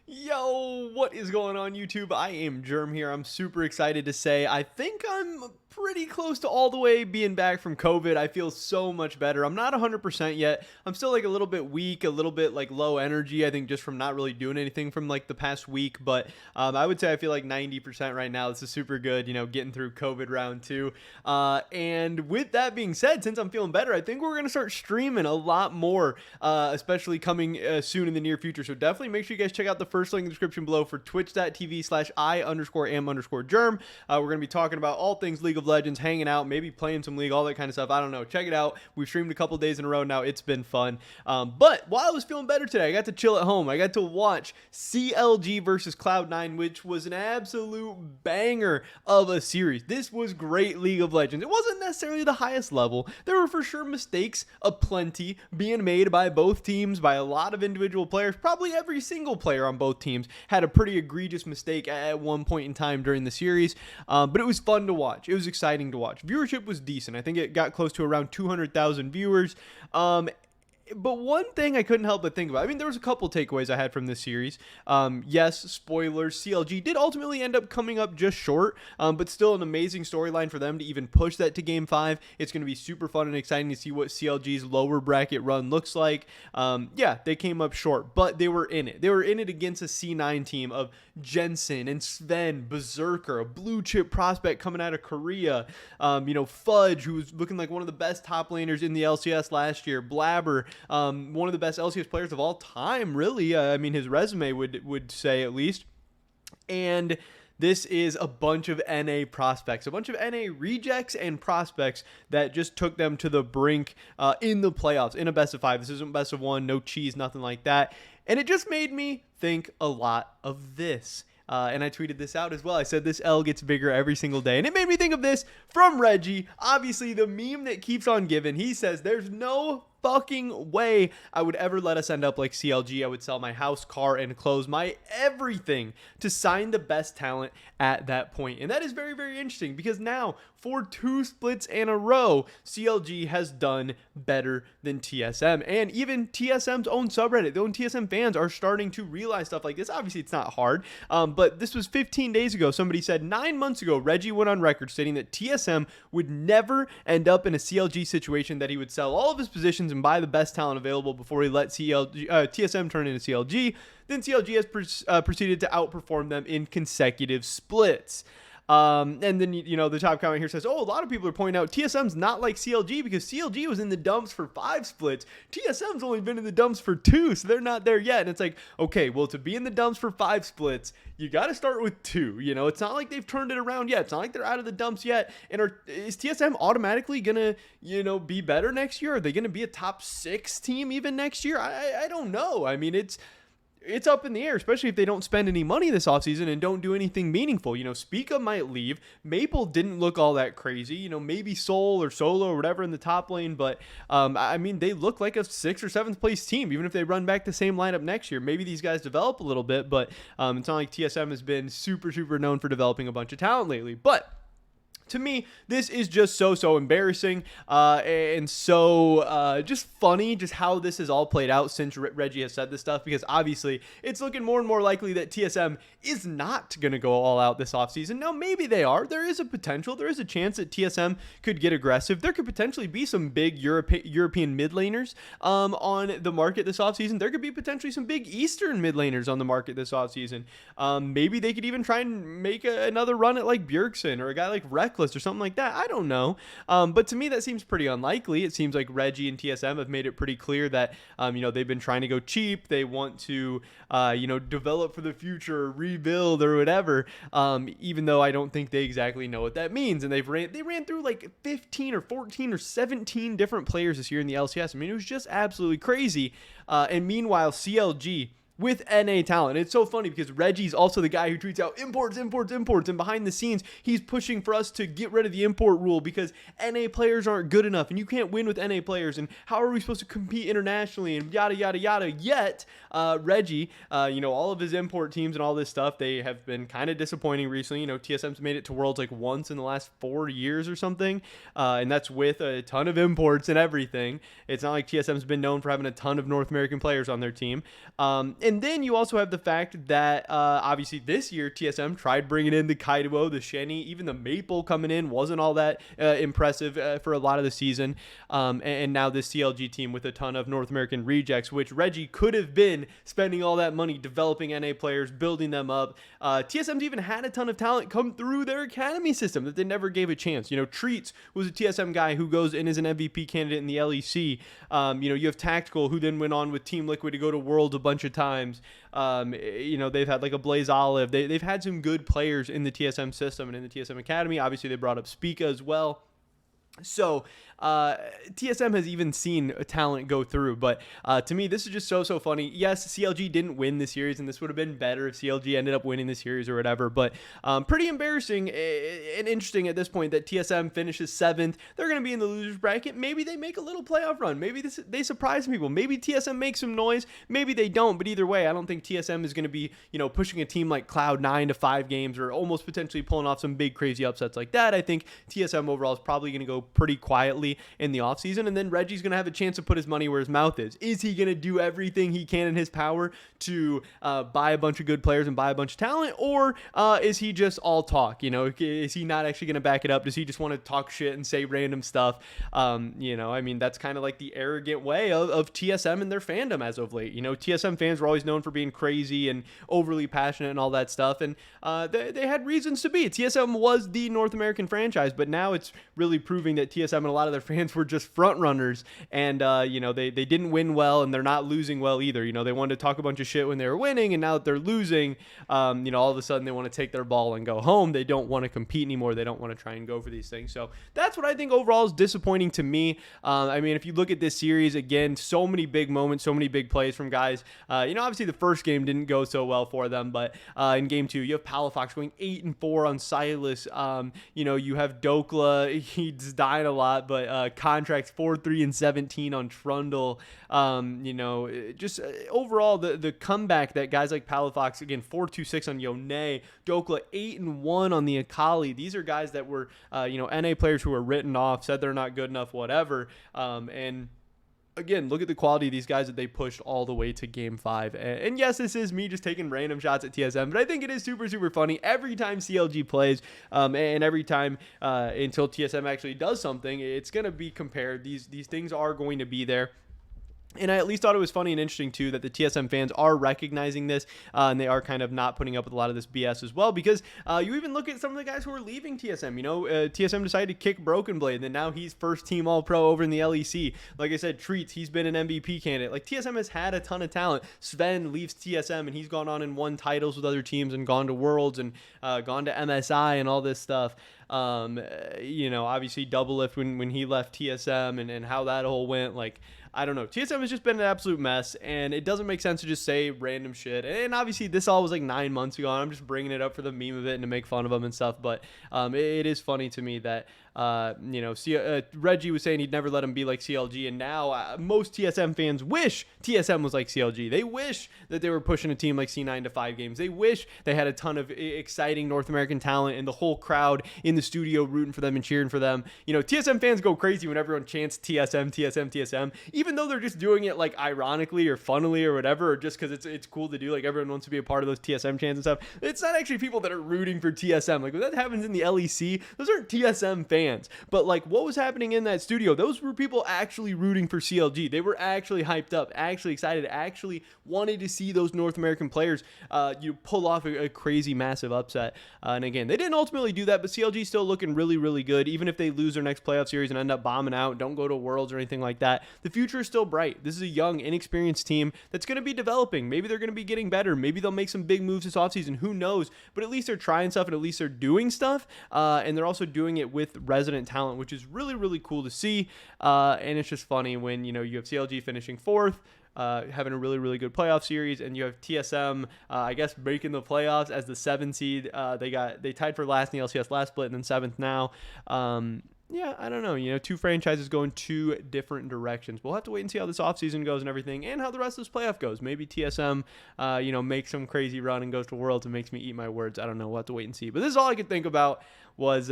Yo, what is going on YouTube? I am Germ here. I'm super excited to say I think I'm pretty close to all the way being back from COVID. I feel so much better. I'm not 100% yet. I'm still like a little bit weak, a little bit like low energy, I think just from not really doing anything from like the past week. But I would say I feel like 90% right now. This is super good, getting through COVID round two. And with that being said, since I'm feeling better, I think we're going to start streaming a lot more, especially coming soon in the near future. So definitely make sure you guys check out the first link in the description below for twitch.tv/I_am_germ. We're going to be talking about all things League of Legends, hanging out, maybe playing some League, all that kind of stuff. I don't know. Check it out. We've streamed a couple days in a row now. It's been fun. But while I was feeling better today, I got to chill at home. I got to watch CLG versus Cloud9, which was an absolute banger of a series. This was great League of Legends. It wasn't necessarily the highest level. There were for sure mistakes aplenty being made by both teams, by a lot of individual players. Probably every single player on both teams had a pretty egregious mistake at one point in time during the series. But it was fun to watch. It was exciting to watch. Viewership was decent. I think it got close to around 200,000 viewers. But one thing I couldn't help but think about, I mean, there was a couple takeaways I had from this series. Yes, spoilers, CLG did ultimately end up coming up just short, but still an amazing storyline for them to even push that to Game 5. It's going to be super fun and exciting to see what CLG's lower bracket run looks like. Yeah, they came up short, but they were in it. They were in it against a C9 team of Jensen and Sven, Berserker, a blue chip prospect coming out of Korea, Fudge, who was looking like one of the best top laners in the LCS last year, Blabber, one of the best LCS players of all time, really. I mean, his resume would say at least. And this is a bunch of NA prospects, a bunch of NA rejects and prospects that just took them to the brink in the playoffs, in a best of 5. This isn't best of 1, no cheese, nothing like that. And it just made me think a lot of this. And I tweeted this out as well. I said this L gets bigger every single day. And it made me think of this from Reggie. Obviously, the meme that keeps on giving. He says, there's no fucking way I would ever let us end up like CLG. I would sell my house, car, and clothes, my everything to sign the best talent at that point. And that is very, very interesting because now for 2 splits in a row, CLG has done better than TSM. And even TSM's own subreddit, the own TSM fans are starting to realize stuff like this. Obviously, it's not hard, but this was 15 days ago. Somebody said 9 months ago, Reggie went on record stating that TSM would never end up in a CLG situation, that he would sell all of his positions and buy the best talent available before he let TSM turn into CLG. Then CLG has proceeded to outperform them in consecutive splits. And then, the top comment here says, oh, a lot of people are pointing out TSM's not like CLG because CLG was in the dumps for 5 splits. TSM's only been in the dumps for 2, so they're not there yet. And it's like, okay, well, to be in the dumps for 5 splits, you got to start with 2. It's not like they've turned it around yet. It's not like they're out of the dumps yet. And is TSM automatically going to, be better next year? Are they going to be a top 6 team even next year? I don't know. I mean, it's up in the air, especially if they don't spend any money this offseason and don't do anything meaningful. Spica might leave. Maple didn't look all that crazy. Maybe Soul or Solo or whatever in the top lane, but I mean, they look like a 6th or 7th place team, even if they run back the same lineup next year. Maybe these guys develop a little bit, but it's not like TSM has been super, super known for developing a bunch of talent lately. But to me, this is just so embarrassing and so just funny, just how this has all played out since Reggie has said this stuff, because obviously it's looking more and more likely that TSM is not going to go all out this offseason. Now, maybe they are. There is a potential. There is a chance that TSM could get aggressive. There could potentially be some big European mid laners on the market this offseason. There could be potentially some big Eastern mid laners on the market this offseason. Maybe they could even try and make another run at like Bjergsen or a guy like Reckless or something like that. I don't know. But to me, that seems pretty unlikely. It seems like Reggie and TSM have made it pretty clear that, they've been trying to go cheap. They want to, develop for the future, rebuild or whatever. Even though I don't think they exactly know what that means. And they ran through like 15 or 14 or 17 different players this year in the LCS. I mean, it was just absolutely crazy. And meanwhile, CLG with NA talent. It's so funny because Reggie's also the guy who tweets out imports, and behind the scenes, he's pushing for us to get rid of the import rule because NA players aren't good enough and you can't win with NA players, and how are we supposed to compete internationally and yada, yada, yada. Yet, Reggie, all of his import teams and all this stuff, they have been kind of disappointing recently. TSM's made it to Worlds like once in the last 4 years or something, and that's with a ton of imports and everything. It's not like TSM's been known for having a ton of North American players on their team. And then you also have the fact that obviously this year TSM tried bringing in the Kaido, the Shenny, even the Maple coming in wasn't all that impressive for a lot of the season. And now this CLG team with a ton of North American rejects, which Reggie could have been spending all that money developing NA players, building them up. TSM's even had a ton of talent come through their academy system that they never gave a chance. Treats was a TSM guy who goes in as an MVP candidate in the LEC. You have Tactical, who then went on with Team Liquid to go to Worlds a bunch of times. They've had like a Blaze Olive. They've had some good players in the TSM system and in the TSM Academy. Obviously, they brought up Spica as well. So TSM has even seen a talent go through, but to me this is just so funny. Yes, CLG didn't win the series, and this would have been better if CLG ended up winning the series or whatever, but pretty embarrassing and interesting at this point that TSM finishes 7th. They're going to be in the losers bracket. Maybe they make a little playoff run. Maybe they surprise people. Maybe TSM makes some noise. Maybe they don't, but either way, I don't think TSM is going to be pushing a team like Cloud9 to 5 games or almost potentially pulling off some big crazy upsets like that. I think TSM overall is probably going to go pretty quietly in the offseason, and then Reggie's going to have a chance to put his money where his mouth is. Is he going to do everything he can in his power to buy a bunch of good players and buy a bunch of talent, or is he just all talk? Is he not actually going to back it up? Does he just want to talk shit and say random stuff? That's kind of like the arrogant way of TSM and their fandom as of late. TSM fans were always known for being crazy and overly passionate and all that stuff, and they had reasons to be. TSM was the North American franchise, but now it's really proving that TSM and a lot of their fans were just front runners, and they didn't win well, and they're not losing well either. They wanted to talk a bunch of shit when they were winning, and now that they're losing, all of a sudden they want to take their ball and go home. They don't want to compete anymore. They don't want to try and go for these things. So that's what I think overall is disappointing to me. If you look at this series again, so many big moments, so many big plays from guys. Obviously the first game didn't go so well for them, but in game 2 you have Palafox going 8-4 on Silas. You have Dokla, he's dying a lot, but Contracts 4-3-17 on Trundle. Overall the comeback that guys like Palafox, again 4-2-6 on Yone, Dokla 8-1 on the Akali. These are guys that were NA players who were written off, said they're not good enough, whatever. And again, look at the quality of these guys that they pushed all the way to game 5. And yes, this is me just taking random shots at TSM, but I think it is super, super funny every time CLG plays, and every time until TSM actually does something, it's going to be compared. These things are going to be there. And I at least thought it was funny and interesting, too, that the TSM fans are recognizing this, and they are kind of not putting up with a lot of this BS as well, because you even look at some of the guys who are leaving TSM. TSM decided to kick Broken Blade, and then now he's first team All-Pro over in the LEC. Like I said, Treats, he's been an MVP candidate. Like, TSM has had a ton of talent. Sven leaves TSM, and he's gone on and won titles with other teams and gone to Worlds and gone to MSI and all this stuff. Obviously Doublelift when he left TSM and how that all went, like, I don't know. TSM has just been an absolute mess, and it doesn't make sense to just say random shit. And obviously, this all was like 9 months ago, and I'm just bringing it up for the meme of it and to make fun of them and stuff. But it is funny to me that, Reggie was saying he'd never let him be like CLG, and now most TSM fans wish TSM was like CLG. They wish that they were pushing a team like C9 to 5 games. They wish they had a ton of exciting North American talent and the whole crowd in the studio rooting for them and cheering for them. TSM fans go crazy when everyone chants TSM, TSM, TSM, even though they're just doing it like ironically or funnily or whatever, or just because it's cool to do. Like, everyone wants to be a part of those TSM chants and stuff. It's not actually people that are rooting for TSM. Like, when that happens in the LEC, those aren't TSM fans. But like, what was happening in that studio, those were people actually rooting for CLG. They were actually hyped up, actually excited, actually wanted to see those North American players pull off a crazy massive upset. And again, they didn't ultimately do that, but CLG is still looking really, really good. Even if they lose their next playoff series and end up bombing out, don't go to Worlds or anything like that, the future is still bright. This is a young, inexperienced team that's going to be developing. Maybe they're going to be getting better. Maybe they'll make some big moves this offseason. Who knows? But at least they're trying stuff, and at least they're doing stuff. And they're also doing it with resident talent, which is really, really cool to see. And it's just funny when, you have CLG finishing 4th, having a really, really good playoff series, and you have TSM, I guess, breaking the playoffs as the 7th seed. They tied for last in the LCS last split, and then 7th now. Yeah, I don't know. 2 franchises going 2 different directions. We'll have to wait and see how this offseason goes and everything, and how the rest of this playoff goes. Maybe TSM, makes some crazy run and goes to Worlds and makes me eat my words. I don't know. We'll have to wait and see. But this is all I could think about was,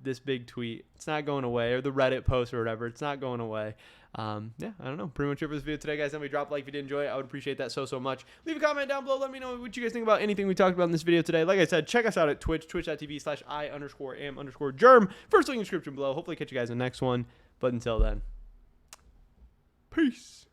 this big tweet. It's not going away, or the Reddit post or whatever. It's not going away. Yeah, I don't know. Pretty much it for this video today, guys. Then we drop a like if you did enjoy it. I would appreciate that so much. Leave a comment down below. Let me know what you guys think about anything we talked about in this video today. Like I said, check us out at Twitch, twitch.tv/I_am_germ. First link in the description below. Hopefully catch you guys in the next one. But until then, peace.